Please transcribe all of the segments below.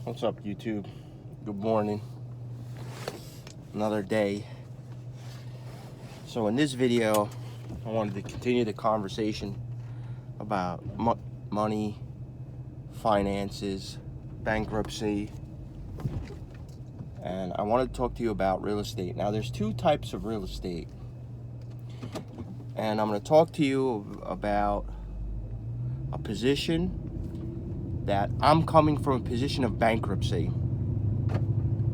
What's up, YouTube? Good morning. Another day. So in this video, I wanted to continue the conversation about money, finances, bankruptcy, and I want to talk to you about real estate. Now, there's two types of real estate, and I'm going to talk to you about a position that I'm coming from a position of bankruptcy,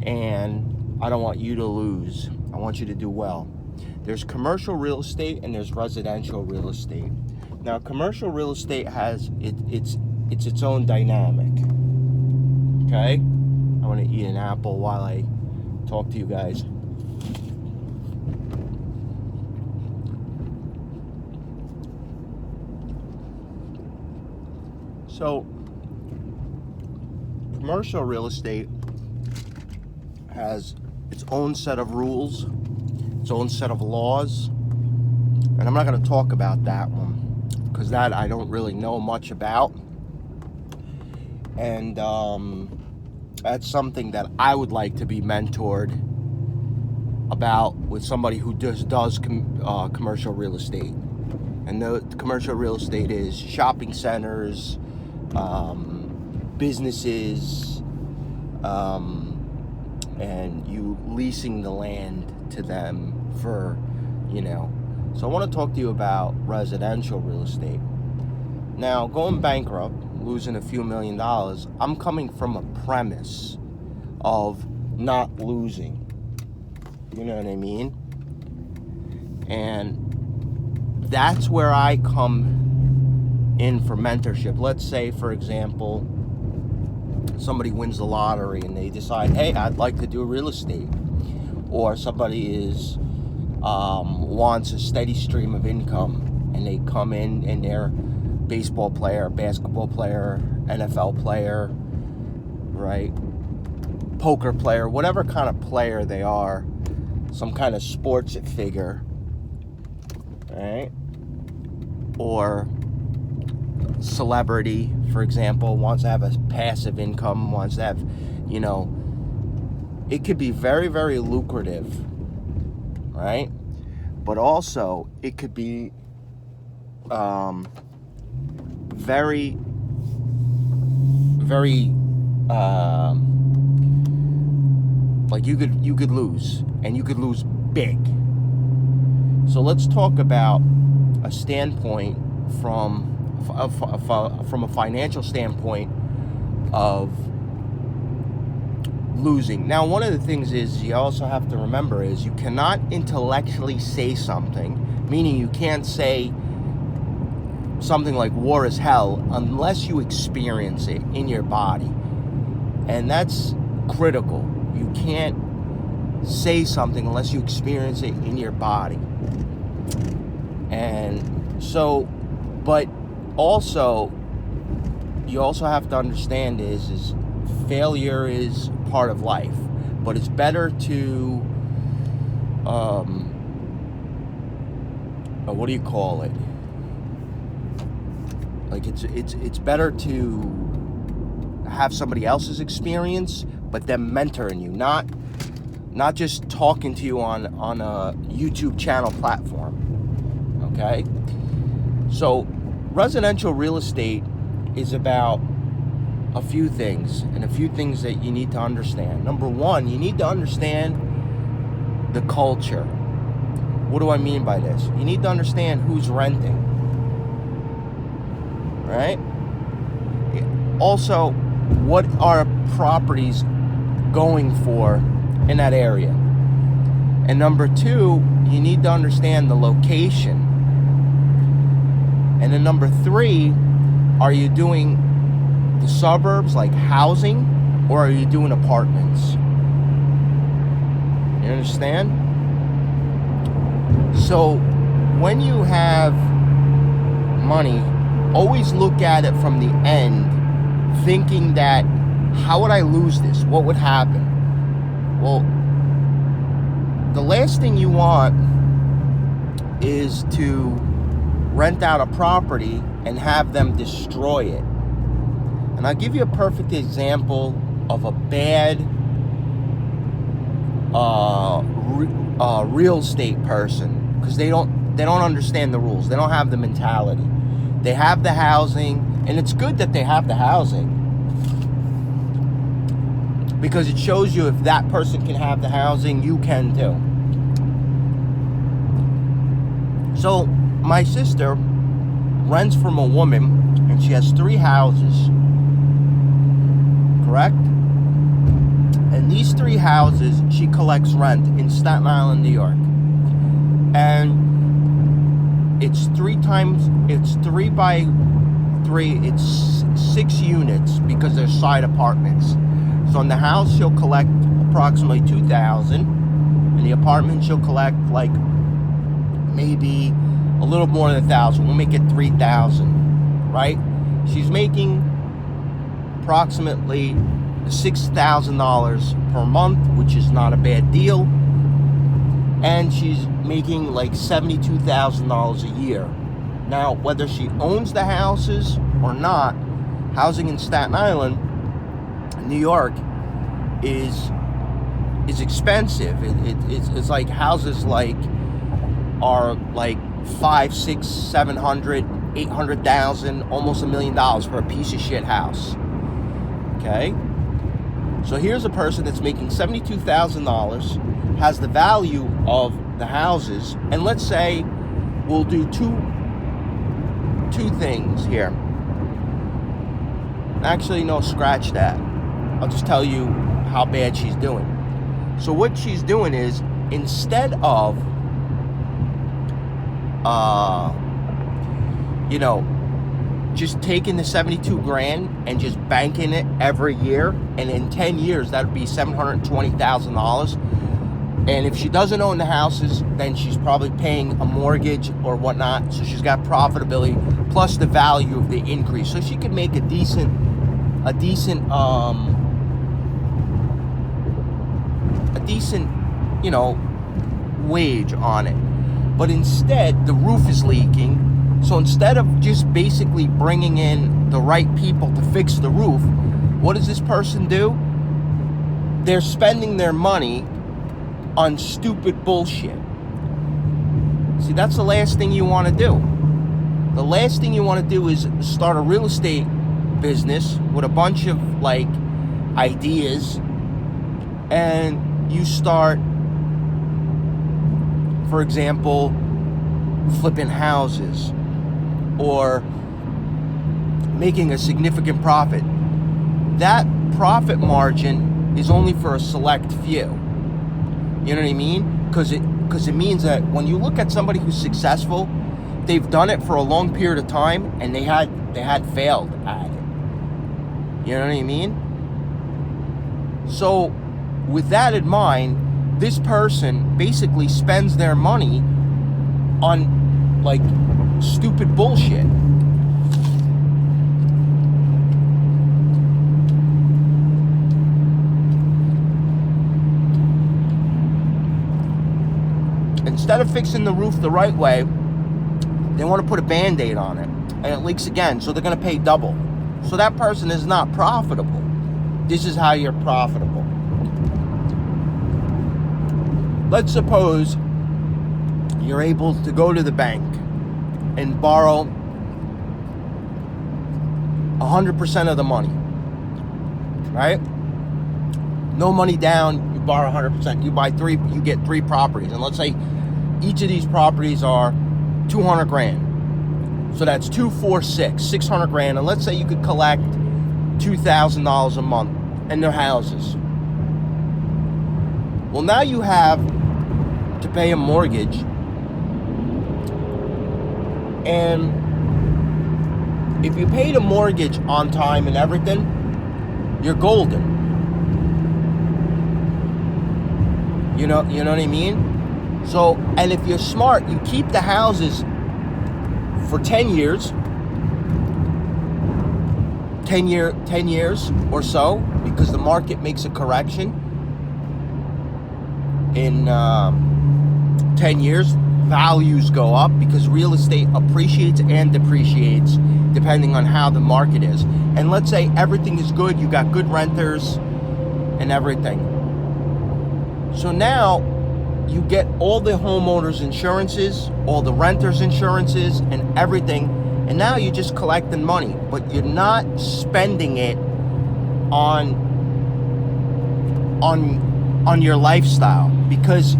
and I don't want you to lose. I want you to do well. There's commercial real estate and there's residential real estate. Now, commercial real estate has its own dynamic. Okay? I'm gonna eat an apple while I talk to you guys. So, commercial real estate has its own set of rules, its own set of laws, and I'm not going to talk about that one because that I don't really know much about, and that's something that I would like to be mentored about with somebody who does commercial real estate. And the commercial real estate is shopping centers, businesses, and you leasing the land to them for, So I want to talk to you about residential real estate. Now, going bankrupt, losing a few $1 million, I'm coming from a premise of not losing. You know what I mean? And that's where I come in for mentorship. Let's say, for example, somebody wins the lottery and they decide, hey, I'd like to do real estate. Or somebody wants a steady stream of income, and they come in and they're baseball player, basketball player, NFL player, right? Poker player, whatever kind of player they are, some kind of sports figure, right? Or celebrity, for example, wants to have a passive income, wants to have, it could be very, very lucrative, right? But also, it could be very, very, like you could lose, and you could lose big. So let's talk about a standpoint from a financial standpoint of losing. Now, one of the things is you also have to remember is you cannot intellectually say something, meaning you can't say something like war is hell unless you experience it in your body. And that's critical. You can't say something unless you experience it in your body. And so, but also, you also have to understand is failure is part of life, but it's better to, what do you call it? Like it's better to have somebody else's experience, but them mentoring you, not just talking to you on a YouTube channel platform. Okay, so residential real estate is about a few things, and a few things that you need to understand. Number one, you need to understand the culture. What do I mean by this? You need to understand who's renting, right? Also, what are properties going for in that area? And number two, you need to understand the location. And then number three, are you doing the suburbs like housing, or are you doing apartments? You understand? So when you have money, always look at it from the end, thinking that, how would I lose this? What would happen? Well, the last thing you want is to rent out a property and have them destroy it. And I'll give you a perfect example of a bad real estate person, because they don't understand the rules. They don't have the mentality. They have the housing, and it's good that they have the housing, because it shows you if that person can have the housing, you can too. So my sister rents from a woman, and she has 3 houses, correct? And these 3 houses, she collects rent in Staten Island, New York. And it's 3 by 3, it's 6 units, because they're side apartments. So in the house, she'll collect approximately $2,000. In the apartment, she'll collect like maybe a little more than $1,000. We'll make it $3,000, right? She's making approximately $6,000 per month, which is not a bad deal. And she's making like $72,000 a year. Now, whether she owns the houses or not, housing in Staten Island, New York, is expensive. It's like houses like are like 500, 600, 700, 800,000, almost $1 million for a piece of shit house. Okay, so here's a person that's making $72,000, has the value of the houses, and let's say we'll do two things here. Actually, no, scratch that. I'll just tell you how bad she's doing. So what she's doing is, instead of just taking the 72 grand and just banking it every year, and in 10 years that would be $720,000. And if she doesn't own the houses, then she's probably paying a mortgage or whatnot, so she's got profitability plus the value of the increase, so she could make a decent wage on it. But instead, the roof is leaking. So instead of just basically bringing in the right people to fix the roof, what does this person do? They're spending their money on stupid bullshit. See, that's the last thing you want to do. The last thing you want to do is start a real estate business with a bunch of like ideas, and you start, for example, flipping houses or making a significant profit. That profit margin is only for a select few. You know what I mean? Because it means that when you look at somebody who's successful, they've done it for a long period of time, and they had failed at it. You know what I mean? So with that in mind, this person basically spends their money on like stupid bullshit. Instead of fixing the roof the right way, they want to put a Band-Aid on it, and it leaks again, so they're going to pay double. So that person is not profitable. This is how you're profitable. Let's suppose you're able to go to the bank and borrow 100% of the money, right? No money down, you borrow 100%. You get 3 properties, and let's say each of these properties are 200 grand. So that's 2, 4, 6, 600 grand. And let's say you could collect $2,000 a month in their houses. Well, now you have to pay a mortgage, and if you pay the mortgage on time and everything, you're golden. You know what I mean? So, and if you're smart, you keep the houses for 10 years, 10 years or so, because the market makes a correction. In 10 years, values go up because real estate appreciates and depreciates depending on how the market is. And let's say everything is good, you got good renters, and everything. So now you get all the homeowners insurances, all the renters insurances, and everything, and now you're just collecting money, but you're not spending it on your lifestyle, because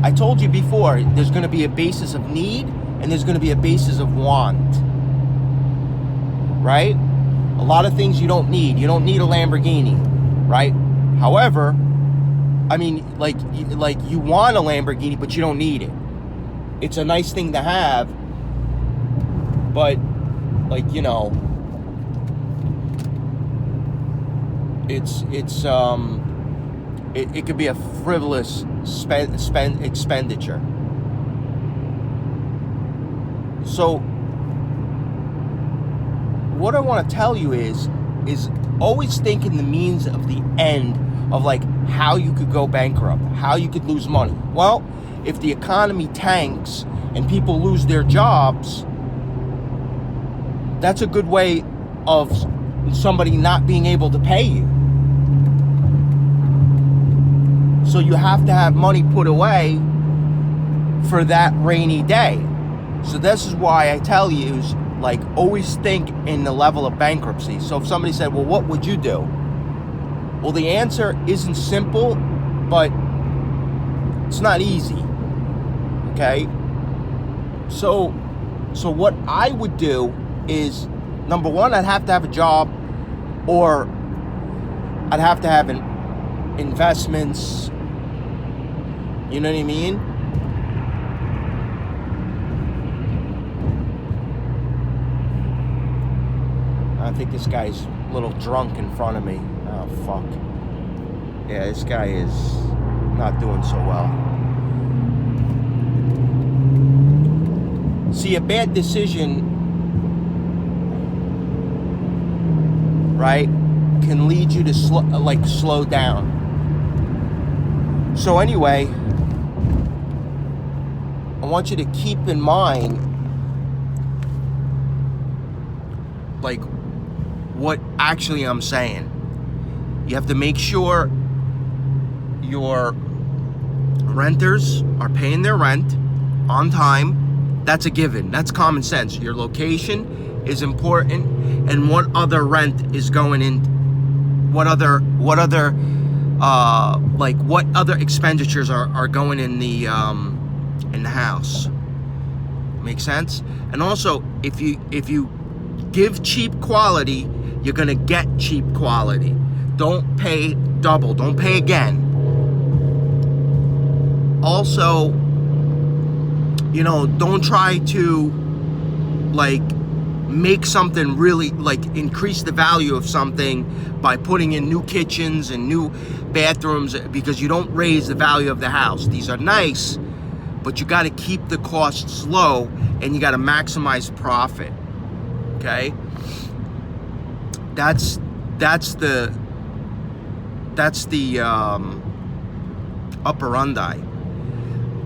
I told you before, there's going to be a basis of need and there's going to be a basis of want, right? A lot of things you don't need. You don't need a Lamborghini, right? However, I mean, like you want a Lamborghini, but you don't need it. It's a nice thing to have, but like, you know, it could be a frivolous expenditure. So what I want to tell you is always think in the means of the end of like how you could go bankrupt, how you could lose money. Well, if the economy tanks and people lose their jobs, that's a good way of somebody not being able to pay you. So you have to have money put away for that rainy day. So this is why I tell you, like, always think in the level of bankruptcy. So if somebody said, well, what would you do? Well, the answer isn't simple, but it's not easy. Okay? So what I would do is, number one, I'd have to have a job, or I'd have to have investments. You know what I mean? I think this guy's a little drunk in front of me. Oh, fuck. Yeah, this guy is not doing so well. See, a bad decision, right, can lead you to slow down. So anyway, I want you to keep in mind, like, what actually I'm saying. You have to make sure your renters are paying their rent on time. That's a given. That's common sense. Your location is important, and what other rent is going in, what other expenditures are going in the house. Make sense? And also, if you give cheap quality, you're gonna get cheap quality. Don't pay double. Don't pay again. Also, you know, don't try to like make something really, like, increase the value of something by putting in new kitchens and new bathrooms, because you don't raise the value of the house. These are nice, but you got to keep the costs low and you got to maximize profit. Okay? That's the operandi.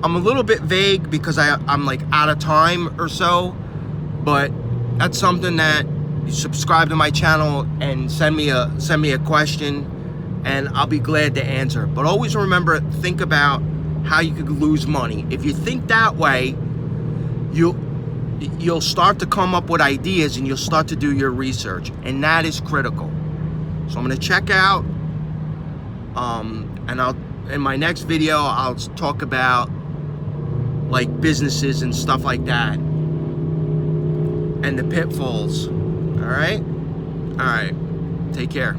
I'm a little bit vague because I'm like out of time or so, but that's something that you subscribe to my channel and send me a question, and I'll be glad to answer. But always remember, think about how you could lose money. If you think that way, you'll start to come up with ideas and you'll start to do your research, and that is critical. So I'm going to check out, and in my next video I'll talk about like businesses and stuff like that, and the pitfalls. All right, take care.